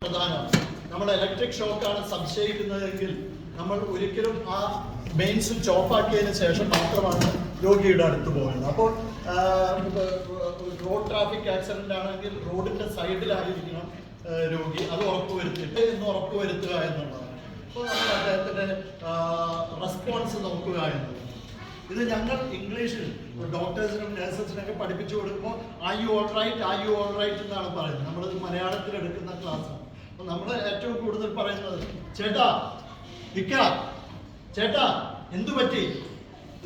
പ്രധാനമാണ്. നമ്മൾ ഇലക്ട്രിക് ഷോക്കാണ് സംശയിക്കുന്നതെങ്കിൽ നമ്മൾ ഒരിക്കലും ആ മെയിൻ സ്വിച്ച് ഓഫ് ആക്കിയതിന് ശേഷം മാത്രമാണ് രോഗിയുടെ അടുത്ത് പോകേണ്ടത്. അപ്പോൾ റോഡ് ട്രാഫിക് ആക്സിഡന്റ് ആണെങ്കിൽ റോഡിന്റെ സൈഡിലായിരിക്കണം രോഗി, അത് ഉറപ്പുവരുത്തിയിട്ട് എന്ന് ഉറപ്പുവരുത്തുക എന്നുള്ളതാണ്. അപ്പോൾ നമ്മൾ അദ്ദേഹത്തിന്റെ റെസ്പോൺസ് നോക്കുക എന്നുള്ളത്. ഇത് ഞങ്ങൾ ഇംഗ്ലീഷിൽ ഡോക്ടേഴ്സിനും നഴ്സസിനൊക്കെ പഠിപ്പിച്ചു കൊടുക്കുമ്പോൾ ആർ യു ഓൾ റൈറ്റ് എന്നാണ് പറയുന്നത്. നമ്മളിത് മലയാളത്തിൽ എടുക്കുന്ന ക്ലാസ്സാണ്. അപ്പോൾ നമ്മൾ ഏറ്റവും കൂടുതൽ പറയുന്നത് ചേട്ടാ ഇക്ക, ചേട്ടാ എന്തു പറ്റി,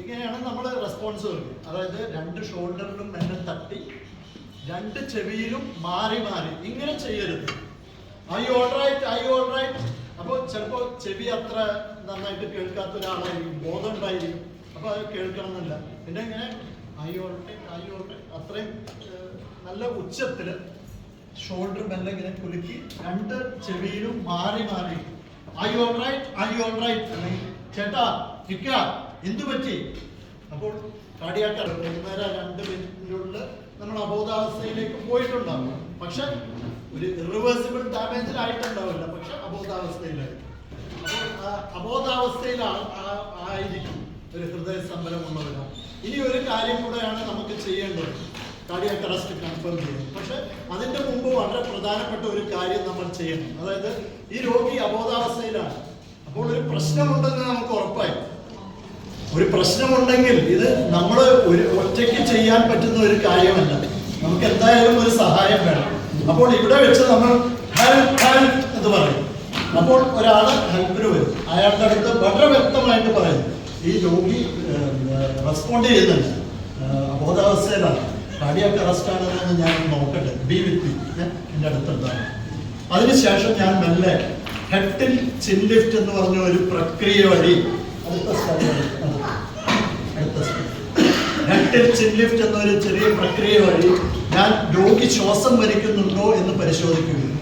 ഇങ്ങനെയാണ് നമ്മൾ റെസ്പോൺസ് കൊടുക്കുക. അതായത് രണ്ട് ഷോൾഡറിലും എന്നെ തട്ടി രണ്ട് ചെവിയിലും മാറി മാറി ഇങ്ങനെ ചെയ്യരുത്. Are you all right. അപ്പോൾ ചിലപ്പോൾ ചെവി അത്ര നന്നായിട്ട് കേൾക്കാത്ത ഒരാളായിരിക്കും, ബോധം ഉണ്ടായിരിക്കും, അപ്പോൾ അത് കേൾക്കണമെന്നില്ല. പിന്നെ ഇങ്ങനെ ആർ യു ഓൾ റൈറ്റ് അത്രയും നല്ല ഉച്ചത്തിൽ ഷോൾഡർ മെല്ലെ ഇങ്ങനെ കുലുക്കി രണ്ട് ചെവിയിലും മാറി മാറി ആർ യു ഓൾ റൈറ്റ് അല്ലെങ്കിൽ ചേട്ടാ ഇക്ക എന്തു പറ്റി. അപ്പോൾ കാർഡിയാക് ഒന്നര 2 മിനിറ്റിനുള്ളിൽ നമ്മൾ അബോധാവസ്ഥയിലേക്ക് പോയിട്ടുണ്ടാവും. പക്ഷെ ഒരു ഇറിവേഴ്സിബിൾ ഡാമേജിലായിട്ടുണ്ടാവില്ല, പക്ഷെ അബോധാവസ്ഥയിലായിരിക്കും. അപ്പോൾ അബോധാവസ്ഥയിലാണ് ആയിരിക്കും ഒരു ഹൃദയസ്തംഭനമുള്ളവരാണ്. ഇനി ഒരു കാര്യം കൂടെയാണ് നമുക്ക് ചെയ്യേണ്ടത്, കാർഡിയാക് അറസ്റ്റ് കൺഫേം ചെയ്യും. പക്ഷെ അതിന്റെ മുമ്പ് വളരെ പ്രധാനപ്പെട്ട ഒരു കാര്യം നമ്മൾ ചെയ്യണം. അതായത് ഈ രോഗി അബോധാവസ്ഥയിലാണ്, അപ്പോൾ ഒരു പ്രശ്നമുണ്ടെന്ന് നമുക്ക് ഉറപ്പായി. ഒരു പ്രശ്നമുണ്ടെങ്കിൽ ഇത് നമ്മൾ ഒരു ഒറ്റയ്ക്ക് ചെയ്യാൻ പറ്റുന്ന ഒരു കാര്യമല്ല, നമുക്ക് എന്തായാലും ഒരു സഹായം വേണം. അപ്പോൾ ഇവിടെ വെച്ച് നമ്മൾ ഹെൽപ്പ് എന്ന് പറയും. അപ്പോൾ ഒരാൾ ഹെൽപ്പിന് വരും, അയാളുടെ അടുത്ത് വളരെ വ്യക്തമായിട്ട് പറയും ഈ രോഗി റെസ്പോണ്ട് ചെയ്യുന്നുണ്ട്, അബോധാവസ്ഥയിലാണ്, കാർഡിയാക് അറസ്റ്റ് ആണെന്ന് ഞാൻ നോക്കട്ടെ, ബി വിത്ത് മീ, എൻ്റെ അടുത്തുണ്ടാകും. അതിനുശേഷം ഞാൻ മെല്ലെ ഹെഡ് ചിൻ ലിഫ്റ്റ് എന്ന് പറഞ്ഞ ഒരു പ്രക്രിയ വഴി ഹെഡ് ചിൻ ലിഫ്റ്റ് എന്നൊരു ചെറിയ പ്രക്രിയ വഴി ഞാൻ രോഗി ശ്വാസം വലിക്കുന്നുണ്ടോ എന്ന് പരിശോധിക്കുകയും.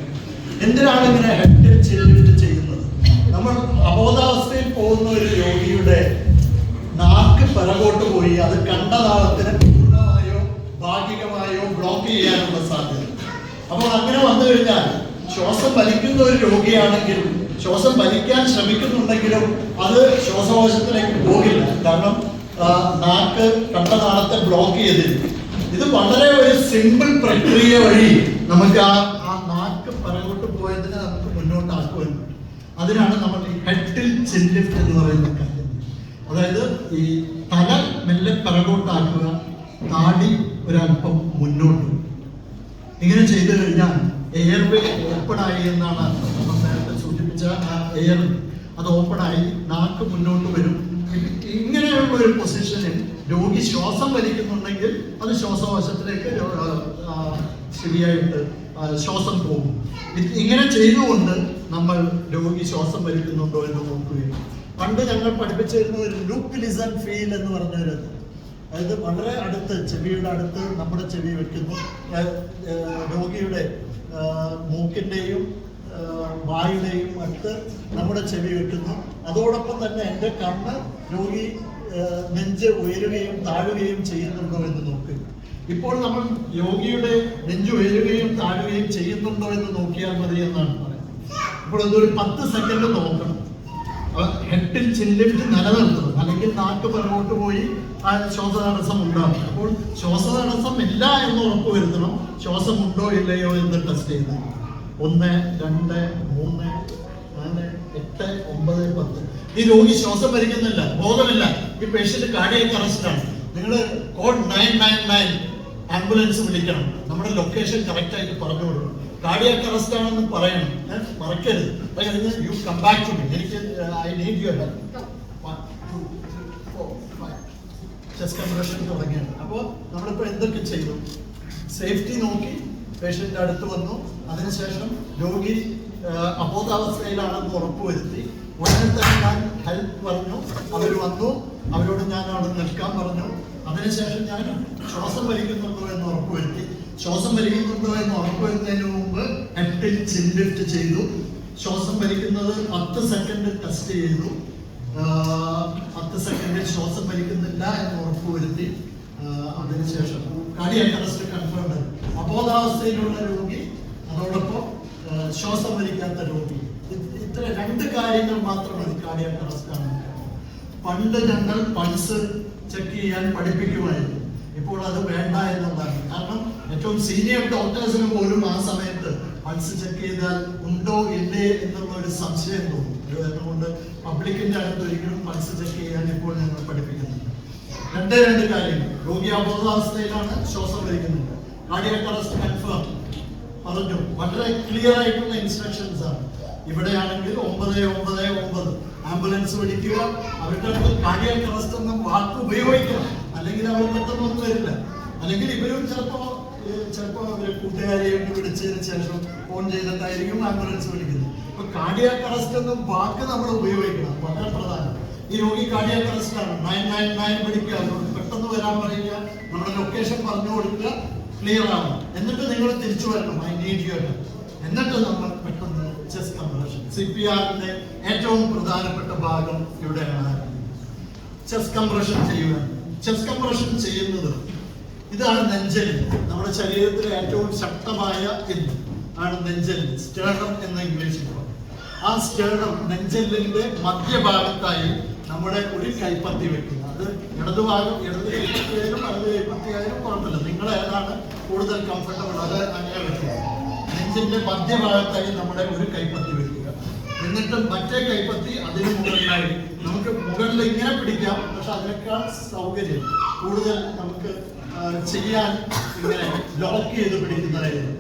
എന്തിനാണ് ഇങ്ങനെ ഹെഡ് ചിൻ ലിഫ്റ്റ് ചെയ്യുന്നത്? നമ്മൾ അബോധാവസ്ഥയിൽ പോകുന്ന ഒരു രോഗിയുടെ നാക്ക് പിറകോട്ട് പോയി അത് കണ്ടനാളത്തിന് പൂർണ്ണമായോ ഭാഗികമായോ ബ്ലോക്ക് ചെയ്യാനുള്ള സാധ്യത. അപ്പോൾ അങ്ങനെ വന്നു കഴിഞ്ഞാൽ ശ്വാസം വലിക്കുന്ന ഒരു രോഗിയാണെങ്കിൽ ശ്വാസം വലിക്കാൻ ശ്രമിക്കുന്നുണ്ടെങ്കിലും അത് ശ്വാസകോശത്തിലേക്ക് പോകില്ല, കാരണം നാക്ക് കണ്ടനാളത്തെ ബ്ലോക്ക് ചെയ്തിരിക്കും. ഇത് വളരെ ഒരു സിമ്പിൾ പ്രക്രിയ വഴി നമുക്ക് ആ നാക്ക് പിറകോട്ട് പോയതിനെ നമുക്ക് മുന്നോട്ടാക്കുവാൻ. അതിനാണ് നമ്മൾ ഈ ഹെഡിൽ ചിൻ ലിഫ്റ്റ് എന്ന് പറയുന്ന കാര്യം. അതായത് ഈ തല മെല്ലെ പിറകോട്ടാക്കുക, താടി ഒരല്പം മുന്നോട്ട്. ഇങ്ങനെ ചെയ്തു കഴിഞ്ഞാൽ എയർവേ ഓപ്പൺ ആയി എന്നാണ് നമ്മൾ നേരത്തെ സൂചിപ്പിച്ച ആ എയർ അത് ഓപ്പൺ ആയി, നാക്ക് മുന്നോട്ട് വരും. ഇങ്ങനെയുള്ള ഒരു പൊസിഷനിൽ രോഗി ശ്വാസം വലിക്കുന്നുണ്ടെങ്കിൽ അത് ശ്വാസകോശത്തിലേക്ക് ശരിയായിട്ട് ശ്വാസം പോകും. ഇങ്ങനെ ചെയ്തുകൊണ്ട് നമ്മൾ രോഗി ശ്വാസം വലിക്കുന്നുണ്ടോ എന്ന് നോക്കുകയും. പണ്ട് ഞങ്ങൾ പഠിപ്പിച്ചിരുന്ന ഒരു ലുക്ക് ലിസൺ ഫീൽ എന്ന് പറഞ്ഞൊരു, അതായത് വളരെ അടുത്ത് ചെവിയുടെ അടുത്ത് നമ്മുടെ ചെവി വെക്കുന്നു, രോഗിയുടെ മൂക്കിൻ്റെയും വായുടെയും അടുത്ത് നമ്മുടെ ചെവി വെക്കുന്നു. അതോടൊപ്പം തന്നെ എൻ്റെ കണ്ണ് രോഗി നെഞ്ച് ഉയരുകയും താഴുകയും ചെയ്യുന്നുണ്ടോ എന്ന് നോക്കുക. ഇപ്പോൾ നമ്മൾ രോഗിയുടെ നെഞ്ച് ഉയരുകയും താഴുകയും ചെയ്യുന്നുണ്ടോ എന്ന് നോക്കിയാൽ മതി എന്നാണ് പറയുന്നത്. ഇപ്പോൾ ഇതൊരു 10 സെക്കൻഡ് നോക്കണം. ഹെഡിൽ ചിൻ ലിഫ്റ്റ് നിലനിർത്തണം, അല്ലെങ്കിൽ നാക്ക് പിറകോട്ട് പോയി ആ ശ്വാസതടസ്സം ഉണ്ടാവും. അപ്പോൾ ശ്വാസതടസ്സം ഇല്ല എന്ന് ഉറപ്പ് വരുത്തണം. ശ്വാസം ഉണ്ടോ ഇല്ലയോ എന്ന് ടെസ്റ്റ് ചെയ്ത് 1, 2, 3, 4, 8, 9, 10. ഈ രോഗി ശ്വാസം വലിക്കുന്നില്ല, ബോധമില്ല, ഈ പേഷ്യന്റ് കാർഡിയാക് അറസ്റ്റ് ആണ്. നിങ്ങൾ കോഡ് 999 ആംബുലൻസ് വിളിക്കണം, നമ്മുടെ ലൊക്കേഷൻ കറക്റ്റ് ആയിട്ട് പറഞ്ഞു കൊടുക്കണം. കാർഡിയാക് അറസ്റ്റ് ആണെന്ന് പറയണം, മറക്കരുത്. You come back to me, എനിക്ക് I need your help. 1, 2, 3, 4, 5 chest compression തുടങ്ങിയാണ്. അപ്പോൾ നമ്മളിപ്പോൾ എന്തൊക്കെ ചെയ്തു? സേഫ്റ്റി നോക്കി പേഷ്യന്റ് അടുത്ത് വന്നു, അതിനുശേഷം രോഗി അബോധാവസ്ഥയിലാണെന്ന് ഉറപ്പുവരുത്തി. ഉടനെ തന്നെ ഞാൻ ഹെൽപ്പ് പറഞ്ഞു, അവർ വന്നു, അവരോട് ഞാൻ അവിടെ നിൽക്കാൻ പറഞ്ഞു. അതിനുശേഷം ഞാൻ ശ്വാസം വലിക്കുന്നുണ്ടോ എന്ന് ഉറപ്പുവരുത്തി. ശ്വാസം വലിക്കുന്നുണ്ടോ എന്ന് ഉറപ്പുവരുത്തുന്നതിന് മുമ്പ് ഹെഡിൽ ചിൻ ലിഫ്റ്റ് ചെയ്തു. ശ്വാസം വലിക്കുന്നത് 10 സെക്കൻഡ് ടെസ്റ്റ് ചെയ്തു. 10 സെക്കൻഡിൽ ശ്വാസം വലിക്കുന്നില്ല എന്ന് ഉറപ്പുവരുത്തി. അതിനുശേഷം കാർഡിയാക് അറസ്റ്റ് കൺഫേംഡ്. അബോധാവസ്ഥയിലുള്ള രോഗി അതോടൊപ്പം ശ്വാസം വലിക്കാത്ത രോഗി. ഇത്ര 2 കാര്യങ്ങൾ മാത്രം മതി കാർഡിയാക് അറസ്റ്റ് ആണ്. പണ്ട് ഞങ്ങൾ പൾസ് ചെക്ക് ചെയ്യാൻ പഠിപ്പിക്കുമായിരുന്നു. ഇപ്പോൾ അത് വേണ്ട എന്നുള്ളതാണ്. കാരണം ഏറ്റവും സീനിയർ ഡോക്ടേഴ്സിന് പോലും ആ സമയത്ത് പൾസ് ചെക്ക് ചെയ്താൽ ഉണ്ടോ ഇല്ലേ എന്നുള്ള ഒരു സംശയം തോന്നും. അതുകൊണ്ട് പബ്ലിക്കിന്റെ അടുത്ത് ഒരിക്കലും പൾസ് ചെക്ക് ചെയ്യാൻ ഇപ്പോൾ ഞങ്ങൾ പഠിപ്പിക്കുന്നുണ്ട്. 2 കാര്യങ്ങൾ. രോഗി അബോധാവസ്ഥയിലാണ്, ശ്വാസം വലിക്കുന്നുണ്ട്. കാർഡിയാക് അറസ്റ്റ് കൺഫേം പറഞ്ഞു. വളരെ ക്ലിയർ ആയിട്ടുള്ള ഇൻസ്ട്രക്ഷൻസ് ആണ്. ഇവിടെയാണെങ്കിൽ 999 ആംബുലൻസ് വിളിക്കുക. അവരുടെ അടുത്ത് കാർഡിയാക് അറസ്റ്റ് എന്ന വാക്ക് ഉപയോഗിക്കണം. അല്ലെങ്കിൽ അവർ പെട്ടെന്നൊന്നും വരില്ല. അല്ലെങ്കിൽ ഇവരും ചിലപ്പോ അവരെ കൂട്ടുകാരെ വിളിച്ചതിന് ശേഷം ഫോൺ ചെയ്തിട്ടായിരിക്കും ആംബുലൻസ് വിളിക്കുന്നത്. അപ്പൊ കാർഡിയാക് അറസ്റ്റ് എന്ന വാക്ക് നമ്മൾ ഉപയോഗിക്കണം. വളരെ പ്രധാനം. ഈ രോഗി കാർഡിയാക് അറസ്റ്റ് ആണ്, 999 വിളിക്കുക. അവരോട് പെട്ടെന്ന് വരാൻ പറയുക. നമ്മുടെ ലൊക്കേഷൻ പറഞ്ഞു കൊടുക്കുക. ക്ലിയർ ആണ്. എന്നിട്ട് നിങ്ങൾ തിരിച്ചു വരണം. I need you. എന്നിട്ട് നമ്മൾ പെട്ടെന്ന് ചെസ്റ്റ് കംപ്രഷൻ. CPRന്റെ ഏറ്റവും പ്രധാനപ്പെട്ട ഭാഗം ഇവിടെയാണ്. ചെസ്റ്റ് കംപ്രഷൻ ചെയ്യുക. ചെസ്റ്റ് കംപ്രഷൻ ചെയ്യുന്നത് ഇതാണ് നെഞ്ചെല്ല്. നമ്മുടെ ശരീരത്തിലെ ഏറ്റവും ശക്തമായ എല്ല് ആണ് നെഞ്ചെല്ല്. സ്റ്റേർണം എന്ന ഇംഗ്ലീഷിൽ പറയും. ആ സ്റ്റേർണം നെഞ്ചെല്ലിന്റെ മധ്യഭാഗത്തായി നമ്മുടെ ഒരു കൈപ്പത്തി വെക്കുക. അത് ഇടത് കൈപ്പത്തിയായാലും വലത് കൈപ്പത്തിയായാലും കുഴപ്പമില്ല. നിങ്ങൾ ഏതാണ് കൂടുതൽ കംഫർട്ടബിൾ അത് അങ്ങനെ വെക്കുക. നെഞ്ചിന്റെ മധ്യഭാഗത്തായി നമ്മുടെ ഒരു കൈപ്പത്തി വെക്കുക. എന്നിട്ട് മറ്റേ കൈപ്പത്തി അതിന് മുകളിലായി. നമുക്ക് മുകളിൽ ഇങ്ങനെ പിടിക്കാം, പക്ഷെ അതിനേക്കാൾ സൗകര്യം കൂടുതൽ നമുക്ക് ചെയ്യാൻ ഇങ്ങനെ ലോക്ക് ചെയ്ത് പിടിക്കുന്നതായിരുന്നു.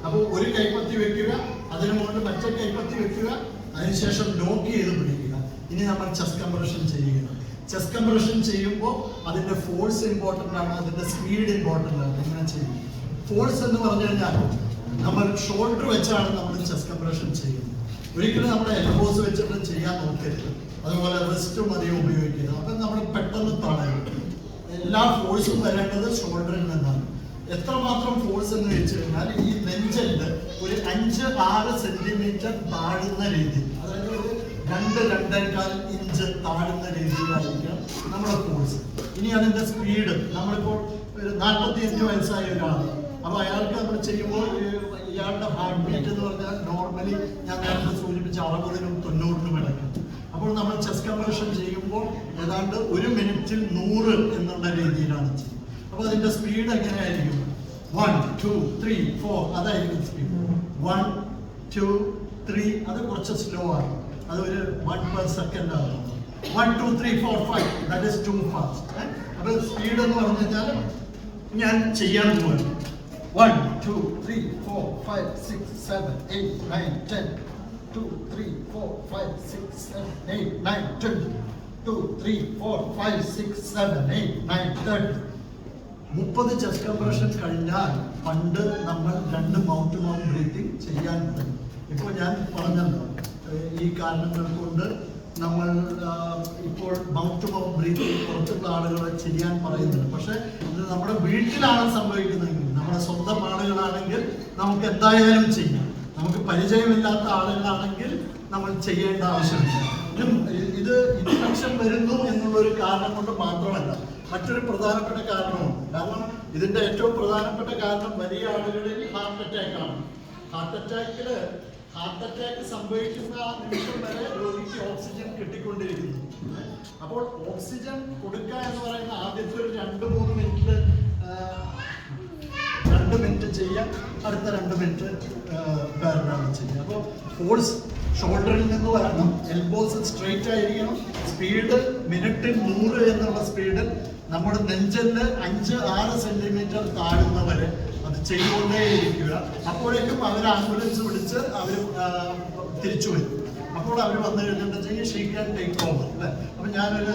അപ്പോൾ ഒരു കൈപ്പത്തി വെക്കുക, അതിന് മുകളിൽ മറ്റേ കൈപ്പത്തി വെക്കുക, അതിനുശേഷം ലോക്ക് ചെയ്ത് പിടിക്കുക. ഇനി നമ്മൾ ചെസ്റ്റ് കംപ്രഷൻ ചെയ്യുക. ചെസ്റ്റ് കംപ്രഷൻ ചെയ്യുമ്പോൾ അതിന്റെ ഫോഴ്സ് ഇമ്പോർട്ടൻ്റ് ആണ്, അതിന്റെ സ്പീഡ് ഇമ്പോർട്ടൻ്റ് ആണ്. ഇങ്ങനെ ചെയ്യും. ഫോഴ്സ് എന്ന് പറഞ്ഞു കഴിഞ്ഞാൽ നമ്മൾ ഷോൾഡർ വെച്ചാണ് നമ്മൾ ചെസ്റ്റ് കംപ്രഷൻ ചെയ്യുന്നത്. ഒരിക്കലും നമ്മുടെ എൽബോസ് വെച്ചിട്ട് ചെയ്യാൻ നോക്കരുത്. അതുപോലെ റിസ്റ്റും അധികം ഉപയോഗിക്കരുത്. അപ്പം നമ്മൾ പെട്ടെന്ന് തളരും. എല്ലാ ഫോഴ്സും വരേണ്ടത് ഷോൾഡറിൽ നിന്നാണ്. എത്രമാത്രം ഫോഴ്സ് എന്ന് വെച്ച് കഴിഞ്ഞാൽ ഈ നെഞ്ചിന്റെ ഒരു 5-6 സെന്റിമീറ്റർ താഴുന്ന രീതിയിൽ, അതായത് ഒരു 2-2.25 ഇഞ്ച് താഴുന്ന രീതിയിലായിരിക്കണം നമ്മുടെ ഫോഴ്സ്. ഇനി അതിന്റെ സ്പീഡ്, നമ്മളിപ്പോൾ ഒരു 45 വയസ്സായ ഒരാളാണ്. അപ്പൊ അയാൾക്ക് നമ്മൾ ചെയ്യുമ്പോൾ ഇയാളുടെ ഹാർട്ട് ബീറ്റ് എന്ന് പറഞ്ഞാൽ നോർമലി ഞാൻ നേരത്തെ സൂചിപ്പിച്ച 60-നും 90-നും ഇടയ്ക്കും. അപ്പോൾ നമ്മൾ ചെസ്റ്റ് കംപ്രഷൻ ചെയ്യുമ്പോൾ ഏതാണ്ട് 1 മിനിറ്റിൽ 100 എന്നുള്ള രീതിയിലാണ് ചെയ്യുന്നത്. അപ്പൊ അതിന്റെ സ്പീഡ് എങ്ങനെയായിരിക്കും? 1 2 3 4 അതായിരിക്കും സ്പീഡ്. 1 2 3 അത് കുറച്ച് സ്ലോ ആണ്. അത് ഒരു 1 per second ആണ്. 1 2 3 4 5 ദാറ്റ് ഈസ് ടു ഫാസ്റ്റ്. അപ്പൊ സ്പീഡ് എന്ന് പറഞ്ഞു കഴിഞ്ഞാൽ ഞാൻ ചെയ്യാൻ പോകുന്നു. 1 2 3 4 5 6 7 8 9 10 2 3 4 5 6 7 8 9 10 2 3 4 5 6 7 8 9 30. 30 ചെസ്റ്റ് കംപ്രഷൻ കഴിഞ്ഞാൽ പണ്ട് നമ്മൾ 2 മൗത്ത് ടു മൗത്ത് ബ്രീത്തിങ് ചെയ്യാൻ തുടങ്ങി. ഇപ്പോൾ ഞാൻ പറഞ്ഞല്ലോ, ഈ കാരണങ്ങൾ കൊണ്ട് നമ്മൾ ഇപ്പോൾ മൗത്ത് ടു മൗത്ത് ബ്രീത്തിങ് പുറത്തുള്ള ആളുകളെ ചെയ്യാൻ പറയുന്നുണ്ട്. പക്ഷെ ഇത് നമ്മുടെ വീട്ടിലാണ് സംഭവിക്കുന്നതെങ്കിൽ, നമ്മുടെ സ്വന്തം ആളുകളാണെങ്കിൽ നമുക്ക് എന്തായാലും ചെയ്യാം. നമുക്ക് പരിചയമില്ലാത്ത ആളുകളാണെങ്കിൽ നമ്മൾ ചെയ്യേണ്ട ആവശ്യമില്ല. ഇത് ഇൻഫെക്ഷൻ വരുന്നു എന്നുള്ളൊരു കാരണം കൊണ്ട് മാത്രമല്ല, മറ്റൊരു പ്രധാനപ്പെട്ട കാരണമുണ്ട്. കാരണം ഇതിന്റെ ഏറ്റവും പ്രധാനപ്പെട്ട കാരണം വലിയ ആളുകളിൽ ഹാർട്ട് അറ്റാക്ക് ആണ്. ഹാർട്ട് അറ്റാക്ക് സംഭവിക്കുന്ന ആ നിമിഷം വരെ രോഗിക്ക് ഓക്സിജൻ കിട്ടിക്കൊണ്ടിരിക്കുന്നു. അപ്പോൾ ഓക്സിജൻ കൊടുക്കുക എന്ന് പറയുന്ന ആദ്യത്തെ ഒരു 2-3 മിനിറ്റ് 2 മിനിറ്റ് ചെയ്യാം, അടുത്ത 2 മിനിറ്റ് വേറൊരാൾ ചെയ്യാം. അപ്പോൾ ഫോഴ്സ് ഷോൾഡറിൽ നിന്ന് വരണം, എൽബോസ് സ്ട്രെയിറ്റ് ആയിരിക്കണം, സ്പീഡ് മിനിറ്റിൽ 100 എന്നുള്ള സ്പീഡിൽ നമ്മുടെ നെഞ്ചിന് 5-6 സെന്റിമീറ്റർ താഴുന്നവരെ അത് ചെയ്തുകൊണ്ടേയിരിക്കുക. അപ്പോഴേക്കും അവർ ആംബുലൻസ് വിളിച്ച് അവർ തിരിച്ചു വരും. അപ്പോൾ അവർ വന്നു കഴിഞ്ഞിട്ടുണ്ടെങ്കിൽ ഷീ ക്യാൻ ടേക്ക് ഓവർ അല്ലേ. അപ്പം ഞാനൊരു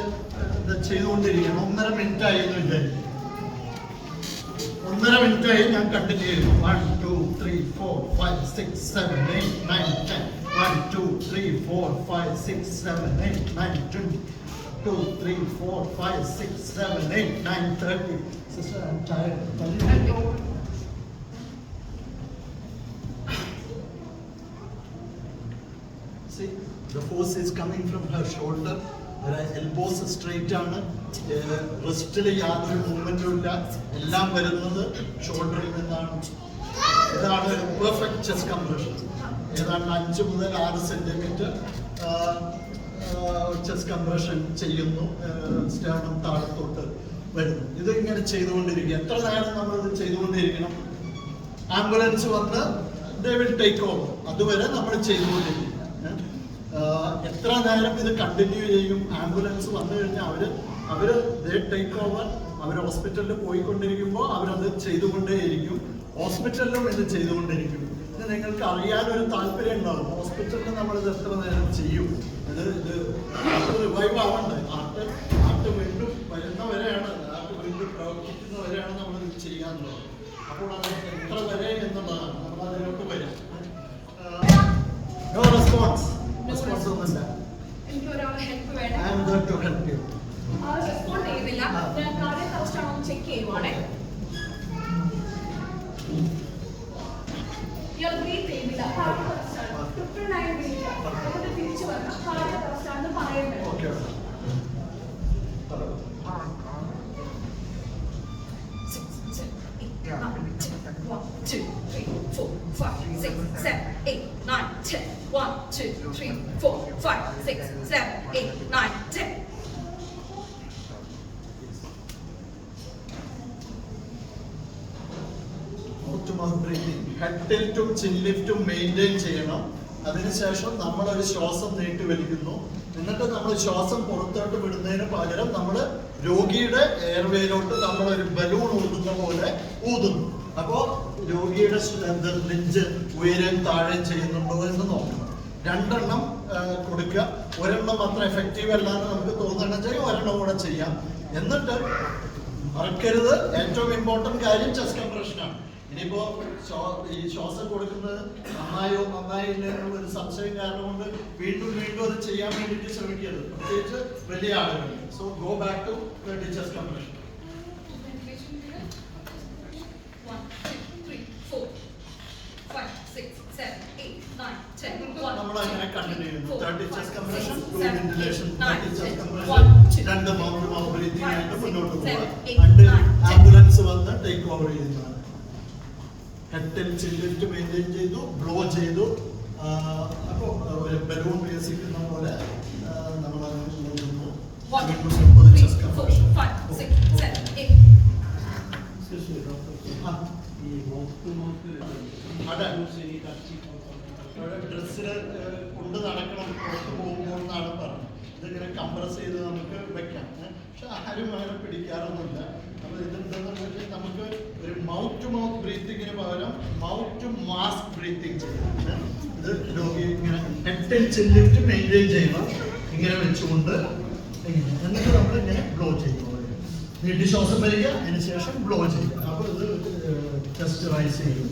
ചെയ്തുകൊണ്ടിരിക്കണം. 1.5 മിനിറ്റായി എന്ന് വിചാരിക്കും. 1.5 മിനിറ്റായി ഞാൻ കണ്ടിന്യൂ ചെയ്തു. 1 2 3 4 5 6 7 8 9 10 1 2 3 4 5 6 7 8 9 10 2 3 4 5 6 7 8 9 30. Sister, I'm tired. See, the force is coming from her shoulder. Her elbows straight ആണ്. റിസ്റ്റിൽ യാതൊരു മൂവ്മെന്റും ഇല്ല. എല്ലാം വരുന്നത് ഷോൾഡറിൽ നിന്നാണ്. ഇതാണ് ഒരു പെർഫെക്റ്റ് ചെസ്റ്റ് കംപ്രഷൻ. ഏതാണ്ട് 5 മുതൽ 6 സെന്റിമീറ്റർ ചെസ്റ്റ് കംപ്രഷൻ ചെയ്യുന്നു. സ്റ്റേർണം താഴത്തോട്ട് വരുന്നു. ഇത് ഇങ്ങനെ ചെയ്തുകൊണ്ടിരിക്കുക. എത്ര നേരം നമ്മളിത് ചെയ്തുകൊണ്ടിരിക്കണം? ആംബുലൻസ് വന്ന് they will take over. അതുവരെ നമ്മൾ ചെയ്തുകൊണ്ടിരിക്കും. എത്ര നേരം ഇത് കണ്ടിന്യൂ ചെയ്യും? ആംബുലൻസ് വന്നു കഴിഞ്ഞാൽ അവര് ടേക്ക് ഓവർ. അവർ ഹോസ്പിറ്റലിൽ പോയിക്കൊണ്ടിരിക്കുമ്പോൾ അവരത് ചെയ്തുകൊണ്ടേയിരിക്കും. ഹോസ്പിറ്റലിലും ഇത് ചെയ്തുകൊണ്ടിരിക്കും. ഇത് നിങ്ങൾക്ക് അറിയാനൊരു താല്പര്യം ഉണ്ടാവും. ഹോസ്പിറ്റലിൽ നമ്മളിത് എത്ര നേരം ചെയ്യും? ഇത് റിവൈവ് ആവണ്ടേ? ആർട്ട് വീണ്ടും വരുന്നവരെയാണ്, ആർട്ട് വീണ്ടും പ്രവർത്തിക്കുന്നവരെയാണ് നമ്മളിത് ചെയ്യാനുള്ളത്. അപ്പോൾ അത് എത്ര വരെ എന്നുള്ളതാണ് നമ്മൾ അതിലോട്ട് വരാം. നോ റെസ്പോൺസ് ഒന്നുമില്ല. എനിക്ക് ഒരാളെ ഹെൽപ്പ് വേണം. I am there to help you. Respond ചെയ്യുന്നില്ല. ഞാൻ കാർഡിയക് അറസ്റ്റ് ആണോ എന്ന് ചെക്ക് ചെയ്യുവാണേ. ഇയാൾ ബ്രീത്ത് ചെയ്യുന്നില്ല. കാർഡിയക് അറസ്റ്റ് ആണ്. 9 മിനിറ്റ് അതുകൊണ്ട് തിരിച്ചു വരണം. കാർഡിയക് അറസ്റ്റ് ആണെന്ന് പറയുന്നത്. ഓക്കെ. 1 2 3 4 5 6 7 8 9 10 1 2 3 4 5 6 7 8 9 10. ഹെഡ് ടിൽറ്റും ചിൻ ലിഫ്റ്റും മെയിൻറ്റെയിൻ ചെയ്യണം. അതിനുശേഷം നമ്മൾ ഒരു ശ്വാസം നീട്ടി വലിക്കുന്നു. എന്നിട്ട് നമ്മൾ ശ്വാസം പുറത്തോട്ട് വിടുന്നതിന് പകരം നമ്മൾ രോഗിയുടെ എയർവേയിലോട്ട് നമ്മൾ ഒരു ബലൂൺ ഊതുന്ന പോലെ ഊതുന്നു. അപ്പോൾ രോഗിയുടെ നെഞ്ച് ഉയരം താഴെ ചെയ്യുന്നുണ്ടോ എന്ന് നോക്കണം. 2 എണ്ണം കൊടുക്കുക. 1 എണ്ണം അത്ര എഫക്റ്റീവ് അല്ലാന്ന് നമുക്ക് തോന്നുകയാണെന്ന് 1 എണ്ണം കൂടെ ചെയ്യാം. എന്നിട്ട് മറക്കരുത്, ഏറ്റവും ഇമ്പോർട്ടൻറ്റ് കാര്യം ചെസ്റ്റ് കംപ്രഷനാണ്. ഇനിയിപ്പോ ഈ ശ്വാസം കൊടുക്കുന്നത് നന്നായില്ല എന്നുള്ള ഒരു സംശയം കാരണം കൊണ്ട് വീണ്ടും അത് ചെയ്യാൻ വേണ്ടിയിട്ട് ശ്രമിക്കരുത്, പ്രത്യേകിച്ച് വലിയ ആളുകൾ. So go back to chest compression. നമ്മൾ അങ്ങനെ കണ്ടിന്യൂ ചെയ്യുന്നു. 30 chest compression, 2 ventilation, 30 chest compression, 2 mouth breathing ആയിട്ട് മുന്നോട്ട് പോവുക. രണ്ട് ആംബുലൻസ് വന്ന് ടേക്ക് ഓവർ ചെയ്യുന്നതാണ്. ഹെഡ് ചിൻ ലിഫ്റ്റ് മെയിൻറ്റെയിൻ ചെയ്തു, ബ്ലോ ചെയ്തു. അപ്പോൾ ഒരു ബലൂൺ വികസിക്കുന്ന പോലെ നമ്മൾ നോക്കുന്നു. 30 ചെസ്റ്റ് കംപ്രഷൻ. ഡ്രസ്സിൽ കൊണ്ട് നടക്കണം പുറത്ത് പോകുമ്പോൾ എന്നാണ് പറഞ്ഞത്. ഇതിങ്ങനെ കംപ്രസ് ചെയ്ത് നമുക്ക് വെക്കാം. പക്ഷെ ആരും അങ്ങനെ പിടിക്കാറൊന്നുമില്ല. അപ്പോൾ ഇതെന്താണെന്ന് വെച്ചാൽ നമുക്ക് ഒരു മൗത്ത് ടു മൗത്ത് ബ്രീത്തിങ്ങിന് പകരം മൗത്ത് ടു മാസ്ക് ബ്രീത്തിങ് ചെയ്യണം. ഇത് രോഗി ഇങ്ങനെ head and chin lift maintain ചെയ്യണം. ഇങ്ങനെ വെച്ചുകൊണ്ട് എന്നിട്ട് നമ്മൾ ഇങ്ങനെ ബ്ലോ ചെയ്യും. നീട്ടി ശ്വാസം വരിക, അതിന് ശേഷം ബ്ലോ ചെയ്യുക. അപ്പോൾ ഇത് ചെസ്റ്റ് റൈസ് ചെയ്യും.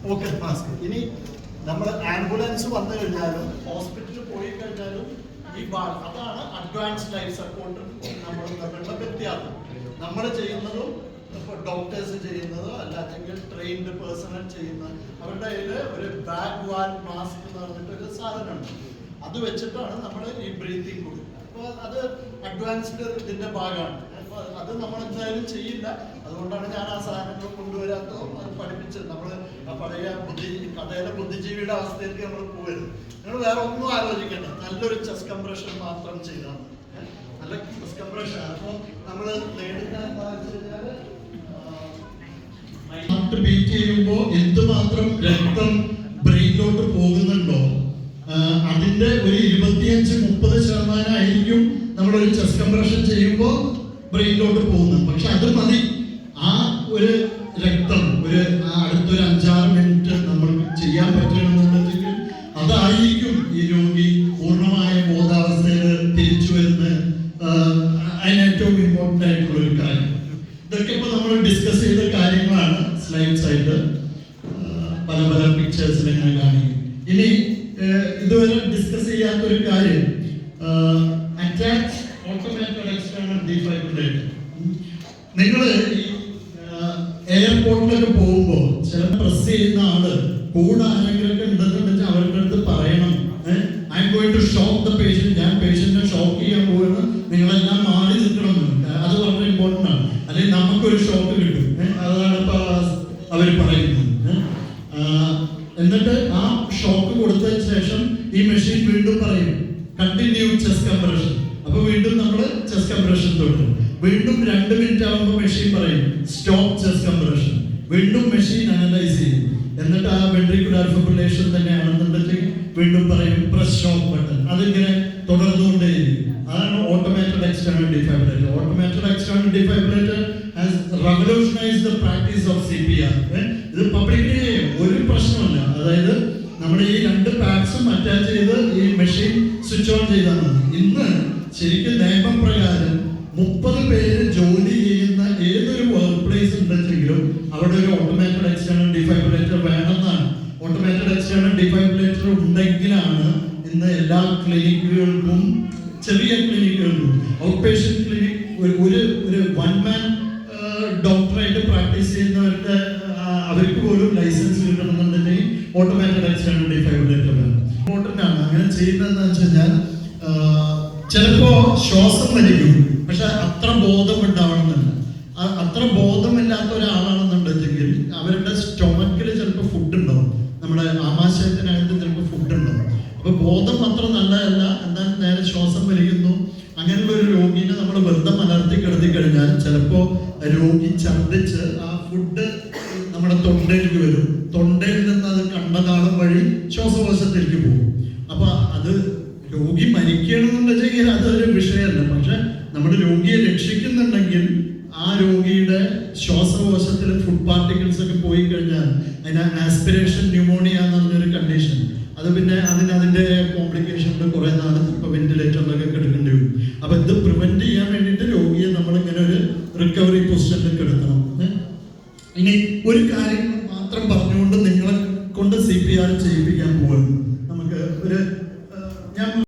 Pocket mask. ഇനി നമ്മൾ ആംബുലൻസ് വന്നു കഴിഞ്ഞാലും ഹോസ്പിറ്റലിൽ പോയി കഴിഞ്ഞാലും അതാണ് അഡ്വാൻസ് ലൈഫ് സപ്പോർട്ട് നമ്മൾ തമ്മിലുള്ള വ്യത്യാസം. നമ്മൾ ചെയ്യുന്നതും ഇപ്പോൾ ഡോക്ടേഴ്സ് ചെയ്യുന്നതോ അല്ലെങ്കിൽ ട്രെയിൻഡ് പേഴ്സണൽ ചെയ്യുന്ന അവരുടെ കയ്യിൽ ഒരു ബാക്ക് വാൽ മാസ്ക് എന്ന് പറഞ്ഞിട്ടൊരു സാധനമുണ്ട്. അത് വെച്ചിട്ടാണ് നമ്മൾ ഈ ബ്രീത്തിങ് കൊടുക്കുന്നത്. അപ്പോൾ അത് അഡ്വാൻസ്ഡ് ഇതിൻ്റെ ഭാഗമാണ്. അപ്പോൾ അത് നമ്മൾ എന്തായാലും ചെയ്യില്ല. അതുകൊണ്ടാണ് ഞാൻ ആ സാധനങ്ങൾ കൊണ്ടുവരാത്തോ അത് പഠിപ്പിച്ചത്. നമ്മൾ ആ പഴയ കഥയിലെ ബുദ്ധിജീവിയുടെ അവസ്ഥയിലേക്ക് നമ്മൾ പോകരുത്. നിങ്ങൾ വേറെ ഒന്നും ആലോചിക്കണ്ട, നല്ലൊരു ചെസ്റ്റ് കംപ്രഷൻ മാത്രം ചെയ്താൽ മതി. നല്ല ചെസ്റ്റ് കംപ്രഷൻ. അപ്പോൾ നമ്മൾ നേടുന്ന എന്താണെന്ന് വെച്ച് കഴിഞ്ഞാൽ ഹാർട്ട് ബീറ്റ് ചെയ്യുമ്പോൾ എന്തുമാത്രം രക്തം ബ്രെയിനിലോട്ട് പോകുന്നുണ്ടോ അതിന്റെ ഒരു 25-30% ആയിരിക്കും നമ്മളൊരു ചെസ്റ്റ് കംപ്രഷൻ ചെയ്യുമ്പോൾ ബ്രെയിനിലോട്ട് പോകുന്നത്. പക്ഷെ അത് മതി. ആ ഒരു രക്തം അടുത്തൊരു 5-6 മിനിറ്റ് നമ്മൾക്ക് ചെയ്യാൻ പറ്റണമെന്നുണ്ടെങ്കിൽ അതായിരിക്കും ഈ രോഗി പൂർണ്ണമായ ബോധാവസ്ഥയിൽ തിരിച്ചു വരുന്ന അതിനേറ്റവും ഇമ്പോർട്ടൻ്റ് ആയിട്ടുള്ള ഒരു കാര്യം. ഇതൊക്കെ ഇപ്പോൾ നമ്മൾ ഡിസ്കസ് ചെയ്ത കാര്യങ്ങളാണ്. സ്ലൈഡ്സ് ആയിട്ട് പല പിക്ചേഴ്സിൽ ഇങ്ങനെ കാണിക്കും. ഇനി ഇതുവരെ ഡിസ്കസ് ചെയ്യാത്തൊരു കാര്യം, അറ്റാച്ച് ഓട്ടോമാറ്റിക് എക്സ്റ്റേണൽ ഡീഫൈബ്രിലേറ്റർ. നിങ്ങൾ ഈ എയർപോർട്ടിലൊക്കെ പോകുമ്പോൾ ചില പ്രസ് ചെയ്യുന്ന ആള് കൂടെ ആരെങ്കിലൊക്കെ ഉണ്ടെന്നുണ്ടെങ്കിൽ അവരുടെ അടുത്ത് പറയണം, I'm going to shock the patient, ഞാൻ പേഷ്യന്റിനെ ഷോക്ക് ചെയ്യാൻ പോകുന്നു, നിങ്ങളെല്ലാം മാറി നിൽക്കണം. അത് വളരെ ഇമ്പോർട്ടൻ്റ് ആണ്. അല്ലെങ്കിൽ നമുക്കൊരു ഷോക്ക് കിട്ടും. അതാണ് ഇപ്പൊ അവർ പറയുന്നത്. കൊടുത്തതിന് ശേഷം ഈ മെഷീൻ വീണ്ടും പറയും കണ്ടിന്യൂ ചെസ്റ്റ് കംപ്രഷൻ. അപ്പൊ വീണ്ടും നമ്മൾ ചെസ്റ്റ് കംപ്രഷൻ തൊട്ട് വീണ്ടും 2 മിനിറ്റ് ആകുമ്പോൾ മെഷീൻ പറയും സ്റ്റോപ്പ് ചെസ്റ്റ് കംപ്രഷൻ. വീണ്ടും മെഷീൻ അനലൈസ് ചെയ്യും. എന്നിട്ട് ആ വെൻട്രിക്കുലർ ഫിബ്രിലേഷൻ തന്നെയാണെന്നുണ്ടെങ്കിൽ വീണ്ടും പറയും പ്രസ് സ്റ്റോപ്പ് ബട്ടൺ. അതിങ്ങനെ തുടർന്നുകൊണ്ടേയിരിക്കും. അതാണ് automated external defibrillator. Automated external defibrillator has റവല്യൂഷനൈസ്ഡ് the practice of CPR. ഇത് പബ്ലിക്കിന് ഒരു പ്രശ്നമല്ല. അതായത് നമ്മുടെ ഈ 2 പാഡ്സും അറ്റാച്ച് ചെയ്ത് ഈ മെഷീൻ സ്വിച്ച് ഓൺ ചെയ്താൽ മതി. ഇന്ന് ശരിക്കും നിയമപ്രകാരം 30 പേര് ജോലി ചെയ്യുന്ന ഏതൊരു വർക്ക് പ്ലേസ് ഉണ്ടെങ്കിലും അവിടെ ഒരു ഓട്ടോമാറ്റഡ് എക്സ്റ്റേണൽ ഡിഫൈബ്രിലേറ്റർ വേണമെന്നാണ്. ഓട്ടോമാറ്റഡ് എക്സ്റ്റേണൽ ഡിഫൈബ്രിലേറ്റർ ഉണ്ടെങ്കിലാണ് ഇന്ന് എല്ലാ ക്ലിനിക്കുകൾക്കും, ചെറിയ ക്ലിനിക്കുകൾക്കും, ഔട്ട് പേഷ്യന്റ് ക്ലിനിക് ഒരു 1 മാൻ ഡോക്ടറായിട്ട് പ്രാക്ടീസ് ചെയ്യുന്നവരുടെ അവർക്ക് പോലും ലൈസൻസ് കിട്ടണമെന്നുണ്ടെങ്കിൽ ഓട്ടോമാറ്റഡ് എക്സ്റ്റേണൽ ഡിഫൈബ്രിലേറ്റർ വേണം. ഇമ്പോർട്ടൻ്റ് ആണ്. അങ്ങനെ ചെയ്യുന്നതെന്ന് വെച്ച് കഴിഞ്ഞാൽ ചിലപ്പോ ശ്വാസം വലിക്കും, പക്ഷെ അത്ര ബോധം ഉണ്ടാവണമെന്നില്ല. അത്ര ബോധമില്ലാത്ത ഒരാളാണെന്നുണ്ടെങ്കിൽ അവരുടെ സ്റ്റൊമക്കിൽ ചിലപ്പോൾ ഫുഡ് ഉണ്ടാവും, നമ്മുടെ ആമാശയത്തിനകത്ത് ചിലപ്പോൾ ഫുഡ് ഉണ്ടാവും. അപ്പൊ ബോധം അത്ര നല്ലതല്ല, എന്നാൽ നേരെ ശ്വാസം വലിക്കുന്നു. അങ്ങനെയുള്ള ഒരു രോഗിനെ നമ്മൾ വെറുതെ മലർത്തി കിടത്തി കഴിഞ്ഞാൽ ചിലപ്പോൾ രോഗി ഛർദ്ദിച്ച് ആ ഫുഡ് നമ്മുടെ തൊണ്ടയിലേക്ക് വരും. തൊണ്ടയിൽ നിന്ന് അത് കണ്ടനാളം വഴി ശ്വാസകോശത്തിലേക്ക് പോകും. അപ്പൊ അത് രോഗി മരിക്കണമെന്നുണ്ടെങ്കിൽ അതൊരു വിഷയമല്ല. പക്ഷെ നമ്മുടെ രോഗിയെ രക്ഷിക്കുന്നുണ്ടെങ്കിൽ ആ രോഗിയുടെ ശ്വാസകോശത്തിൽ ഫുഡ് പാർട്ടിക്കിൾസ് ഒക്കെ പോയി കഴിഞ്ഞാൽ അതിന് ആസ്പിറേഷൻ ന്യൂമോണിയ എന്ന് പറഞ്ഞൊരു കണ്ടീഷൻ, അത് പിന്നെ അതിൻ്റെ കോംപ്ലിക്കേഷൻ ഉണ്ട്. കുറെ നാൾ ഇപ്പോൾ വെന്റിലേറ്ററിലൊക്കെ കിടക്കേണ്ടി വരും. അപ്പൊ ഇത് പ്രിവെന്റ് ചെയ്യാൻ വേണ്ടിയിട്ട് രോഗിയെ നമ്മൾ ഇങ്ങനെ ഒരു റിക്കവറി പൊസിഷനിൽ കിടത്തണം. ഇനി ഒരു കാര്യം മാത്രം പറഞ്ഞുകൊണ്ട് നിങ്ങളെ കൊണ്ട് CPR ചെയ്യിപ്പിക്കാൻ പോകുന്നു. നമുക്ക് ഒരു ഞാൻ